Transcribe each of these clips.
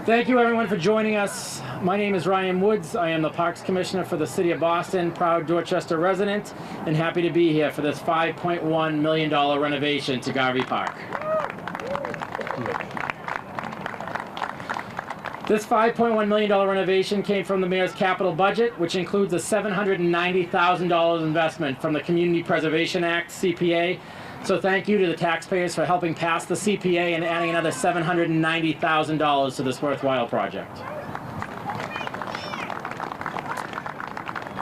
Thank you everyone for joining us. My name is Ryan Woods. I am the Parks Commissioner for the City of Boston, proud Dorchester resident, and happy to be here for this $5.1 million renovation to Garvey Park. This $5.1 million renovation came from the Mayor's capital budget, which includes a $790,000 investment from the Community Preservation Act, CPA. So thank you to the taxpayers for helping pass the CPA and adding another $790,000 to this worthwhile project.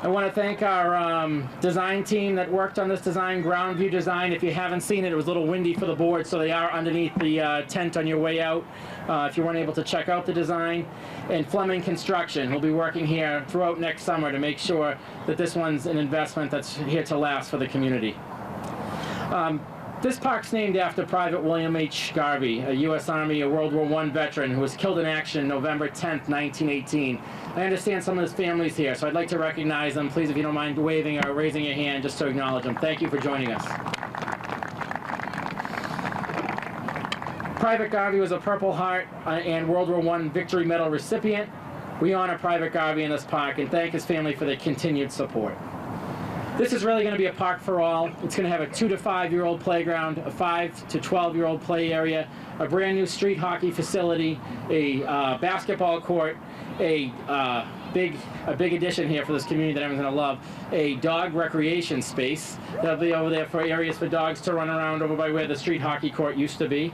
I want to thank our design team that worked on this design, Ground View Design. If you haven't seen it, it was a little windy for the board, so they are underneath the tent on your way out if you weren't able to check out the design. And Fleming Construction will be working here throughout next summer to make sure that this one's an investment that's here to last for the community. This park's named after Private William H. Garvey, a U.S. Army, a World War I veteran who was killed in action November 10th, 1918. I understand some of his family's here, so I'd like to recognize them. Please, if you don't mind waving or raising your hand just to acknowledge them. Thank you for joining us. Private Garvey was a Purple Heart and World War I Victory Medal recipient. We honor Private Garvey in this park and thank his family for their continued support. This is really going to be a park for all. It's going to have a 2 to 5-year-old playground, a 5 to 12-year-old play area, a brand new street hockey facility, a basketball court, a big addition here for this community that everyone's going to love, a dog recreation space. That'll be over there for areas for dogs to run around over by where the street hockey court used to be.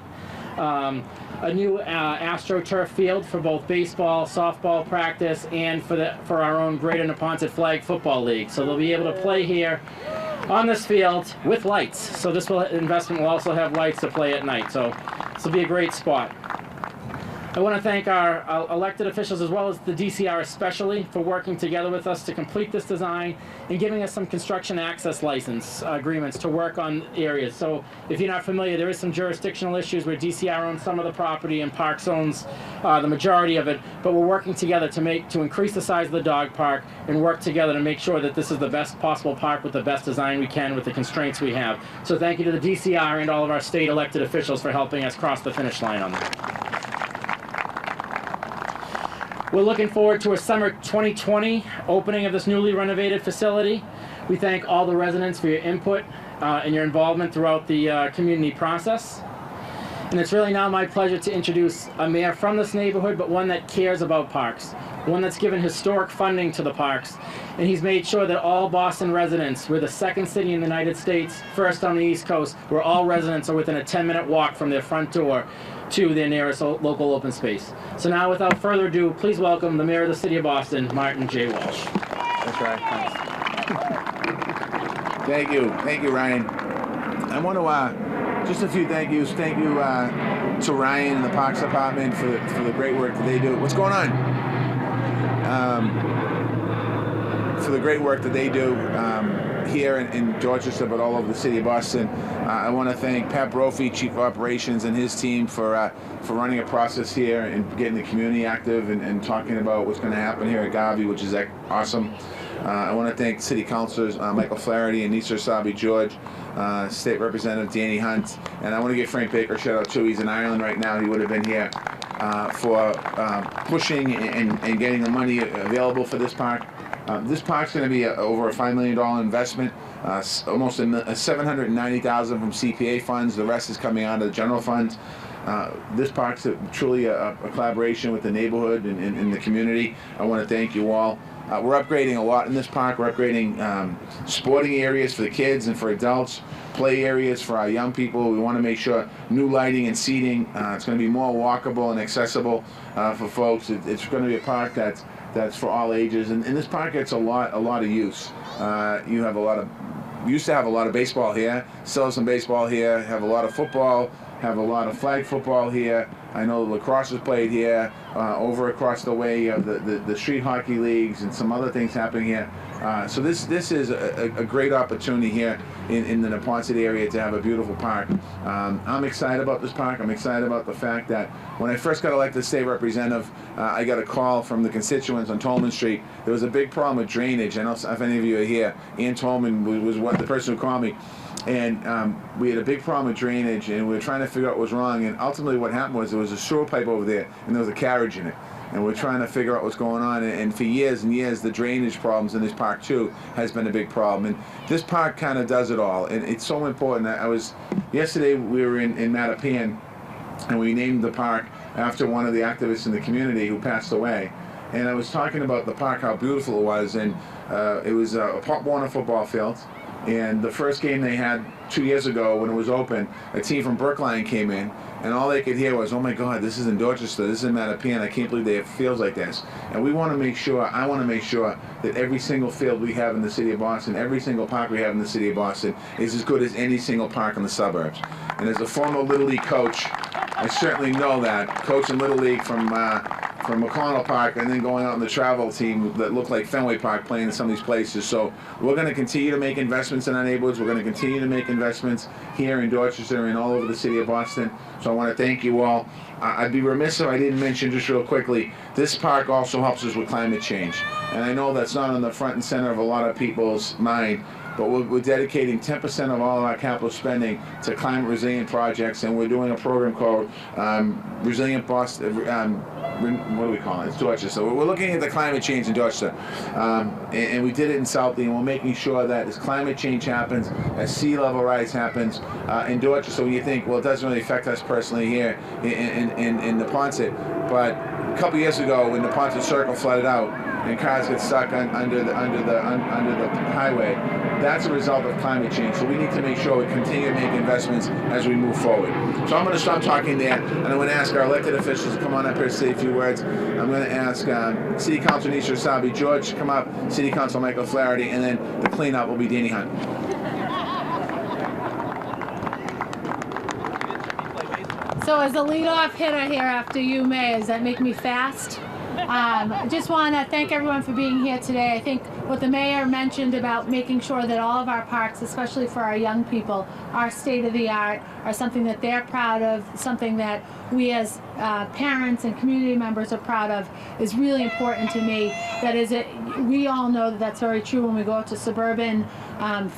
A new AstroTurf field for both baseball, softball practice, and for our own Greater Neponset Flag Football League. So they'll be able to play here on this field with lights. So this investment will also have lights to play at night. So this will be a great spot. I want to thank our elected officials as well as the DCR especially for working together with us to complete this design and giving us some construction access license agreements to work on areas. So if you're not familiar, there is some jurisdictional issues where DCR owns some of the property and Parks owns the majority of it, but we're working together to increase the size of the dog park and work together to make sure that this is the best possible park with the best design we can with the constraints we have. So thank you to the DCR and all of our state elected officials for helping us cross the finish line on that. We're looking forward to a summer 2020 opening of this newly renovated facility. We thank all the residents for your input and your involvement throughout the community process. And it's really now my pleasure to introduce a mayor from this neighborhood, but one that cares about parks, one that's given historic funding to the parks, and he's made sure that all Boston residents, we're the second city in the United States, first on the East Coast, where all residents are within a 10-minute walk from their front door to their nearest local open space. So now, without further ado, please welcome the Mayor of the City of Boston, Martin J. Walsh. That's right. Thank you, Ryan. I want to just a few thank yous. Thank you to Ryan and the Parks Department for the great work that they do. What's going on? For the great work that they do here in Dorchester, but all over the city of Boston. I want to thank Pat Brophy, Chief of Operations, and his team for running a process here and getting the community active and talking about what's going to happen here at Garvey, which is awesome. I want to thank City Councilors Michael Flaherty and Nisar Sabi-George, State Representative Danny Hunt, and I want to give Frank Baker a shout out too. He's in Ireland right now. He would have been here for pushing and getting the money available for this park. This park's going to be over a $5 million investment, almost $790,000 from CPA funds. The rest is coming out of the general funds. This park's truly a collaboration with the neighborhood and the community. I want to thank you all. We're upgrading a lot in this park. We're upgrading sporting areas for the kids and for adults, play areas for our young people. We want to make sure new lighting and seating. It's going to be more walkable and accessible for folks. It's going to be a park that's for all ages, and this park gets a lot of use. Used to have a lot of baseball here, still have some baseball here, have a lot of football, have a lot of flag football here. I know lacrosse is played here, over across the way of the street hockey leagues and some other things happening here. So this is a great opportunity here in the Neponset area to have a beautiful park. I'm excited about this park. I'm excited about the fact that when I first got elected state representative, I got a call from the constituents on Tolman Street. There was a big problem with drainage. I don't know if any of you are here. Ann Tolman was the person who called me. And we had a big problem with drainage, and we were trying to figure out what was wrong. And ultimately what happened was there was a sewer pipe over there, and there was a carriage in it. And we're trying to figure out what's going on. And for years and years, the drainage problems in this park, too, has been a big problem. And this park kind of does it all. And it's so important. Yesterday we were in Mattapan, and we named the park after one of the activists in the community who passed away. And I was talking about the park, how beautiful it was. And it was a Pop Warner football field. And the first game they had 2 years ago when it was open, a team from Brookline came in, and all they could hear was, "Oh my God, this is in Dorchester, this is in Mattapan, I can't believe they have fields like this." And we want to make sure, I want to make sure that every single field we have in the city of Boston, every single park we have in the city of Boston is as good as any single park in the suburbs. And as a former Little League coach, I certainly know that, coaching Little League from McConnell Park and then going out on the travel team that looked like Fenway Park playing in some of these places. So we're going to continue to make investments in our neighborhoods. We're going to continue to make investments here in Dorchester and all over the city of Boston. So I want to thank you all. I'd be remiss if I didn't mention just real quickly, this park also helps us with climate change. And I know that's not on the front and center of a lot of people's mind, but we're dedicating 10% of all of our capital spending to climate resilient projects, and we're doing a program called Resilient Boston, what do we call it? It's Dorchester. So we're looking at the climate change in Dorchester, and we did it in Southie, and we're making sure that as climate change happens, as sea level rise happens in Dorchester, so when you think, well, it doesn't really affect us personally here in the Ponset, but a couple years ago when the Ponset Circle flooded out and cars get stuck under the highway, that's a result of climate change. So we need to make sure we continue to make investments as we move forward. So I'm going to stop talking there, and I'm going to ask our elected officials to come on up here and say a few words. I'm going to ask City Council Nisha Sabi, George, come up, City Council Michael Flaherty, and then the cleanup will be Danny Hunt. So as a leadoff hitter here after you, May, does that make me fast? I just want to thank everyone for being here today. I think what the mayor mentioned about making sure that all of our parks, especially for our young people, are state-of-the-art, are something that they're proud of, something that we as parents and community members are proud of, is really important to me. That is, we all know that that's very true when we go to suburban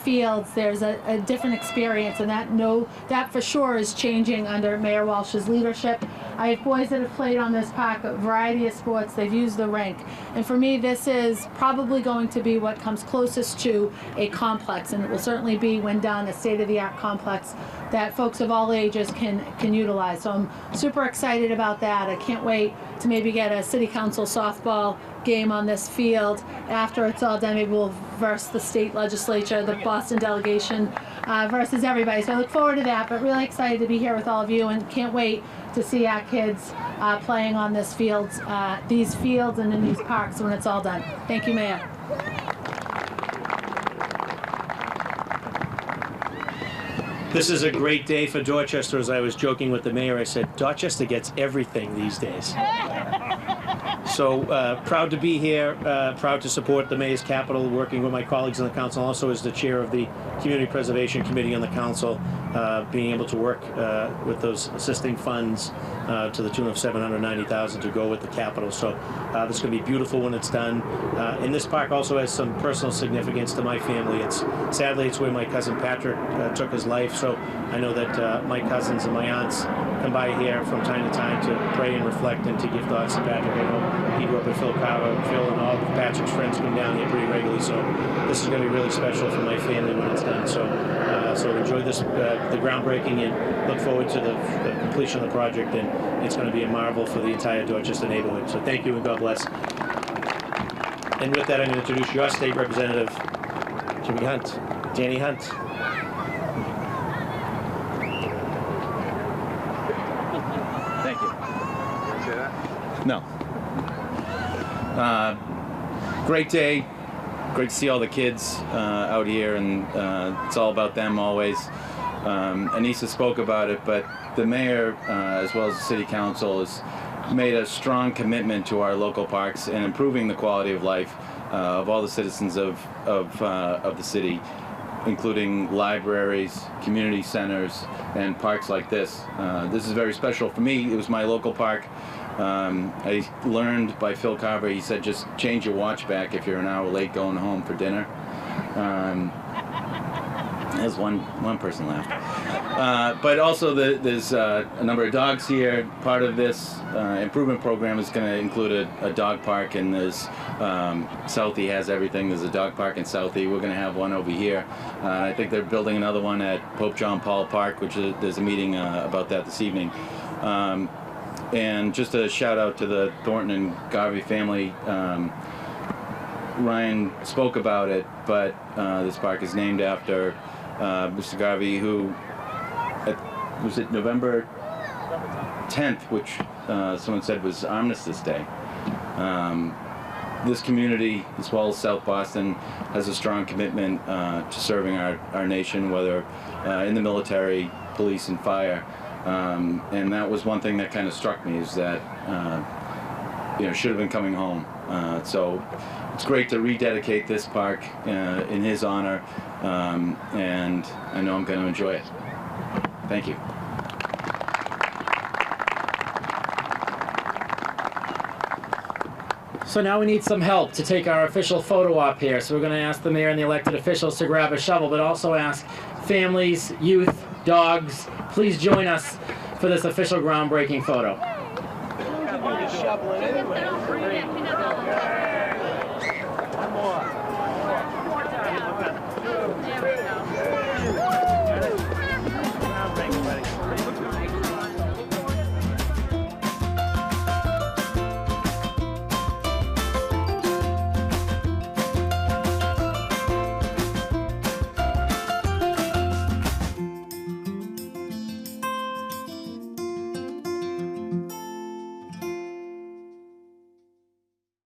fields. There's a different experience, and that for sure is changing under Mayor Walsh's leadership. I have boys that have played on this park, a variety of sports. They've used the rink. And for me, this is probably going to be what comes closest to a complex, and it will certainly be, when done, a state-of-the-art complex that folks of all ages can utilize. So I'm super excited about that. I can't wait to maybe get a city council softball game on this field after it's all done. Maybe we'll verse the state legislature, the Boston delegation versus everybody. So I look forward to that, but really excited to be here with all of you, and can't wait to see our kids playing on these fields and in these parks when it's all done. Thank you, Mayor. This is a great day for Dorchester. As I was joking with the mayor, I said, Dorchester gets everything these days. So proud to be here, proud to support the Mayor's Capital, working with my colleagues in the council, also as the chair of the Community Preservation Committee on the council, being able to work with those assisting funds to the tune of $790,000 to go with the capital. So this is going to be beautiful when it's done. And this park also has some personal significance to my family. Sadly, it's where my cousin Patrick took his life. So I know that my cousins and my aunts come by here from time to time to pray and reflect and to give thoughts to Patrick. I know he grew up with Phil Carver. Phil and all of Patrick's friends come down here pretty regularly. So this is going to be really special for my family when it's done. So enjoy this, the groundbreaking, and look forward to the completion of the project. And it's going to be a marvel for the entire Dorchester neighborhood. So thank you and God bless. And with that, I'm going to introduce your state representative, Jimmy Hunt, Danny Hunt. Thank you. No. Great day. Great to see all the kids out here, and it's all about them always. Anissa spoke about it, but the mayor, as well as the city council, has made a strong commitment to our local parks and improving the quality of life of all the citizens of the city, including libraries, community centers, and parks like this. This is very special for me. It was my local park. I learned by Phil Carver, he said, just change your watch back if you're an hour late going home for dinner. There's one person left. But also there's a number of dogs here. Part of this improvement program is going to include a dog park, and there's Southie has everything. There's a dog park in Southie. We're going to have one over here. I think they're building another one at Pope John Paul Park, which there's a meeting about that this evening. And just a shout out to the Thornton and Garvey family. Ryan spoke about it, but this park is named after Mr. Garvey, who was it November 10th, which someone said was Armistice Day. This community, as well as South Boston, has a strong commitment to serving our nation, whether in the military, police, and fire. And that was one thing that kind of struck me, is that should have been coming home. So it's great to rededicate this park in his honor, and I know I'm going to enjoy it. Thank you. So now we need some help to take our official photo op here. So we're going to ask the mayor and the elected officials to grab a shovel, but also ask families, youth, dogs, please join us for this official groundbreaking photo.